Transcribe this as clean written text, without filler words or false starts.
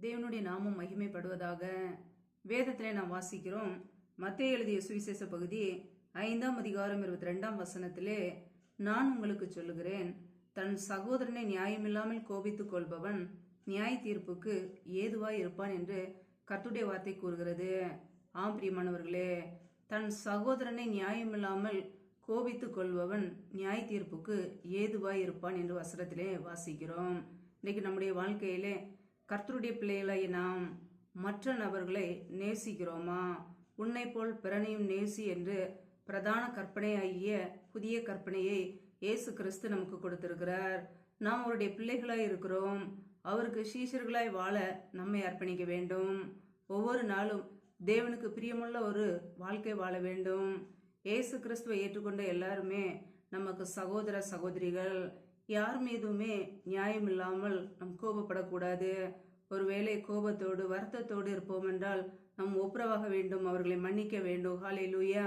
தேவனுடைய நாமம் மகிமைப்படுவதாக. வேதத்திலே நாம் வாசிக்கிறோம். மத்தேயு எழுதிய சுவிசேஷ பகுதி 5ஆம் அதிகாரம் 22ஆம் வசனத்திலே, நான் உங்களுக்கு சொல்லுகிறேன், தன் சகோதரனை நியாயமில்லாமல் கோபித்துக் கொள்பவன் நியாய தீர்ப்புக்கு ஏதுவாய் இருப்பான் என்று கர்த்தருடைய வார்த்தை கூறுகிறது. ஆம் பிரியமானவர்களே, தன் சகோதரனை நியாயமில்லாமல் கோபித்துக் கொள்பவன் நியாய தீர்ப்புக்கு ஏதுவாய் இருப்பான் என்று வசனத்திலே வாசிக்கிறோம். இன்னைக்கு நம்முடைய வாழ்க்கையிலே கர்த்தருடைய பிள்ளைகளாய் நாம் மற்ற நபர்களை நேசிக்கிறோமா? உன்னை போல் பிறனையும் நேசி என்று பிரதான கற்பனையாகிய புதிய கற்பனையை இயேசு கிறிஸ்து நமக்கு கொடுத்திருக்கிறார். நாம் அவருடைய பிள்ளைகளாய் இருக்கிறோம். அவருக்கு சீஷர்களாய் வாழ நம்மை அர்ப்பணிக்க வேண்டும். ஒவ்வொரு நாளும் தேவனுக்கு பிரியமுள்ள ஒரு வாழ்க்கை வாழ வேண்டும். இயேசு கிறிஸ்துவை ஏற்றுக்கொண்ட எல்லாருமே நமக்கு சகோதர சகோதரிகள். யார் மீதுமே நியாயம் இல்லாமல் நம் கோபப்படக்கூடாது. ஒருவேளை கோபத்தோடு வருத்தத்தோடு இருப்போம் என்றால் நாம் ஒப்புரவாக வேண்டும், அவர்களை மன்னிக்க வேண்டும். ஹல்லேலூயா.